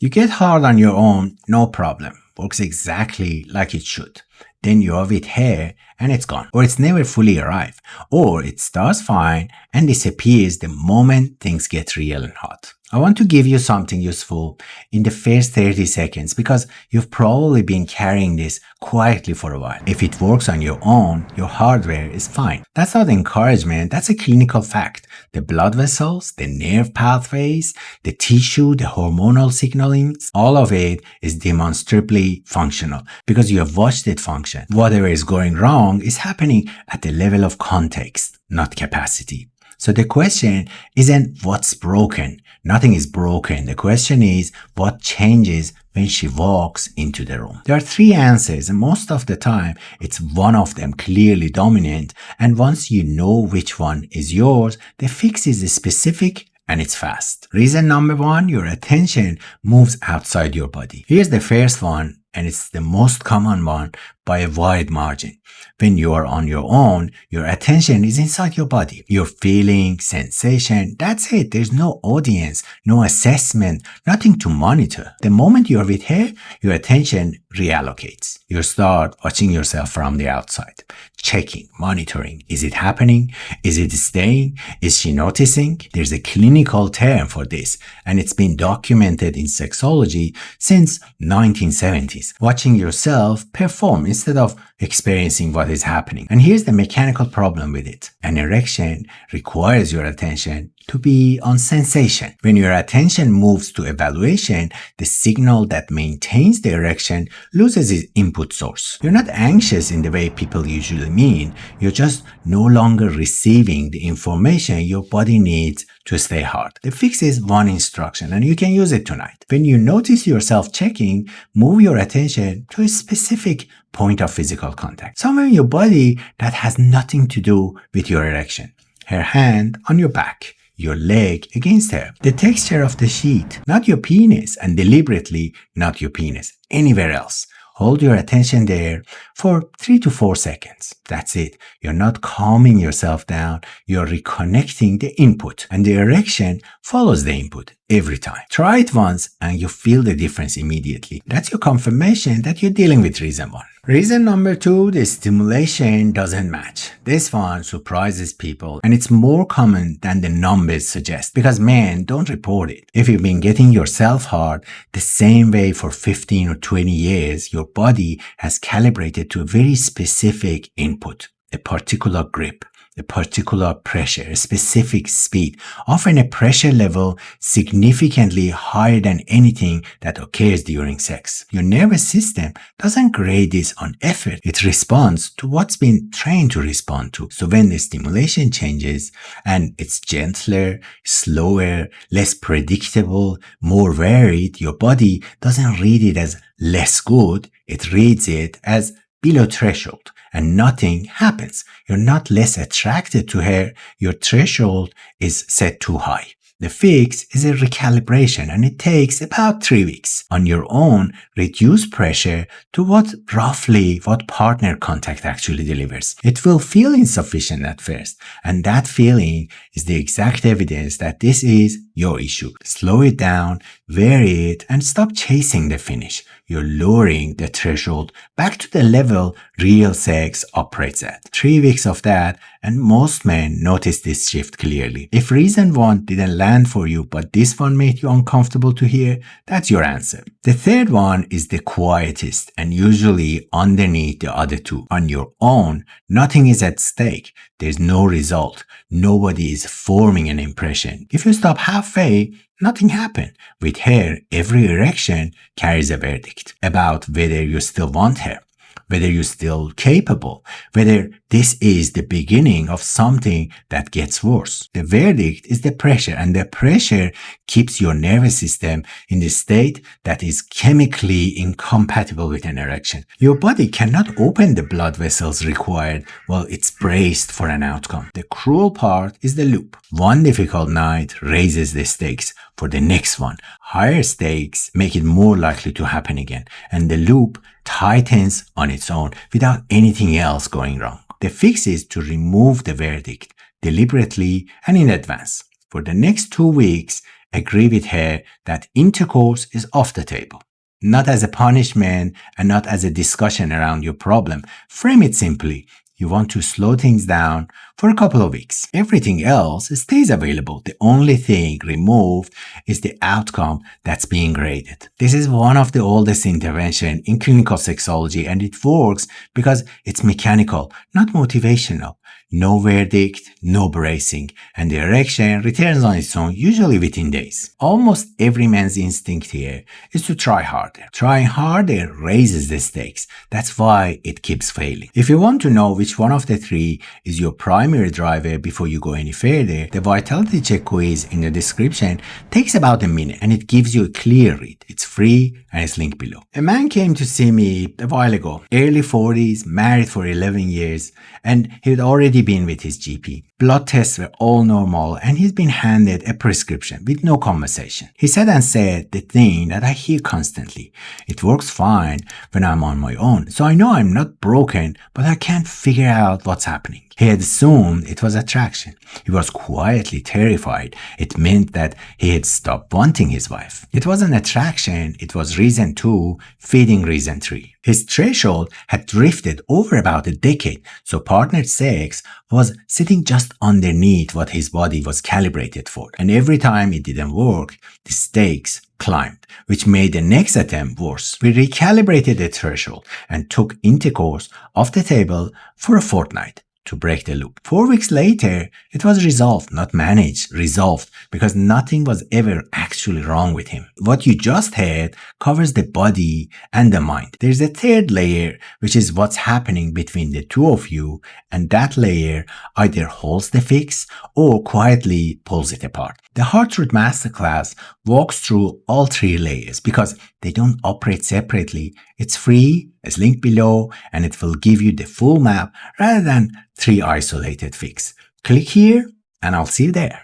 You get hard on your own, no problem. Works exactly like it should. Then you have it here and it's gone. Or it's never fully arrived. Or it starts fine and disappears the moment things get real and hot. I want to give you something useful in the first 30 seconds because you've probably been carrying this quietly for a while. If it works on your own, your hardware is fine. That's not encouragement, that's a clinical fact. The blood vessels, the nerve pathways, the tissue, the hormonal signaling, all of it is demonstrably functional because you have watched it function. Whatever is going wrong is happening at the level of context, not capacity. So the question isn't what's broken. Nothing is broken. The question is what changes when she walks into the room. There are three answers, and most of the time it's one of them clearly dominant. And once you know which one is yours, the fix is specific and it's fast. Reason number one, your attention moves outside your body. Here's the first one, and it's the most common one by a wide margin. When you are on your own, your attention is inside your body. Your feeling, sensation, that's it. There's no audience, no assessment, nothing to monitor. The moment you are with her, your attention reallocates. You start watching yourself from the outside, checking, monitoring. Is it happening? Is it staying? Is she noticing? There's a clinical term for this, and it's been documented in sexology since 1970s. Watching yourself perform instead of experiencing what is happening. And here's the mechanical problem with it. An erection requires your attention to be on sensation. When your attention moves to evaluation, the signal that maintains the erection loses its input source. You're not anxious in the way people usually mean. You're just no longer receiving the information your body needs to stay hard. The fix is one instruction, and you can use it tonight. When you notice yourself checking, move your attention to a specific point of physical contact, somewhere in your body that has nothing to do with your erection. Her hand on your back, your leg against her, the texture of the sheet, not your penis, and deliberately not your penis, anywhere else. Hold your attention there for 3 to 4 seconds. That's it. You're not calming yourself down. You're reconnecting the input, and the erection follows the input every time. Try it once and you feel the difference immediately. That's your confirmation that you're dealing with reason one. Reason number two, the stimulation doesn't match. This one surprises people, and it's more common than the numbers suggest because men don't report it. If you've been getting yourself hard the same way for 15 or 20 years, your body has calibrated to a very specific input, a particular grip, a particular pressure, a specific speed, often a pressure level significantly higher than anything that occurs during sex. Your nervous system doesn't grade this on effort. It responds to what's been trained to respond to. So when the stimulation changes and it's gentler, slower, less predictable, more varied, your body doesn't read it as less good. It reads it as below threshold. And nothing happens. You're not less attracted to her. Your threshold is set too high. The fix is a recalibration, and it takes about 3 weeks. On your own, reduce pressure to what partner contact actually delivers. It will feel insufficient at first, and that feeling is the exact evidence that this is your issue. Slow it down, vary it, and stop chasing the finish. You're lowering the threshold back to the level real sex operates at. 3 weeks of that, and most men notice this shift clearly. If reason one didn't land for you, but this one made you uncomfortable to hear, that's your answer. The third one is the quietest and usually underneath the other two. On your own, nothing is at stake. There's no result. Nobody is forming an impression. If you stop halfway, nothing happened. With her, every erection carries a verdict about whether you still want her, whether you're still capable, whether this is the beginning of something that gets worse. The verdict is the pressure, and the pressure keeps your nervous system in the state that is chemically incompatible with an erection. Your body cannot open the blood vessels required while it's braced for an outcome. The cruel part is the loop. One difficult night raises the stakes for the next one. Higher stakes make it more likely to happen again, and the loop tightens on its own without anything else going wrong. The fix is to remove the verdict deliberately and in advance. For the next 2 weeks, agree with her that intercourse is off the table. Not as a punishment and not as a discussion around your problem. Frame it simply. You want to slow things down for a couple of weeks. Everything else stays available. The only thing removed is the outcome that's being graded. This is one of the oldest interventions in clinical sexology, and it works because it's mechanical, not motivational. No verdict, no bracing, and the erection returns on its own, usually within days. Almost every man's instinct here is to try harder. Trying harder raises the stakes. That's why it keeps failing. If you want to know which one of the three is your primary driver before you go any further, the vitality check quiz in the description takes about a minute, and it gives you a clear read. It's free and it's linked below. A man came to see me a while ago, early 40s, married for 11 years, and he had already been with his GP. Blood tests were all normal, and he's been handed a prescription with no conversation. He said the thing that I hear constantly. It works fine when I'm on my own, so I know I'm not broken, but I can't figure out what's happening. He had assumed it was attraction. He was quietly terrified. It meant that he had stopped wanting his wife. It wasn't attraction, it was reason 2 feeding reason 3. His threshold had drifted over about a decade, so partnered sex was sitting just underneath what his body was calibrated for. And every time it didn't work, the stakes climbed, which made the next attempt worse. We recalibrated the threshold and took intercourse off the table for a fortnight to break the loop. 4 weeks later, it was resolved, not managed, resolved, because nothing was ever actually wrong with him. What you just heard covers the body and the mind. There's a third layer, which is what's happening between the two of you, and that layer either holds the fix or quietly pulls it apart. The Heart Truth Masterclass walks through all 3 layers because they don't operate separately. It's free, it's linked below, and it will give you the full map rather than 3 isolated fixes. Click here and I'll see you there.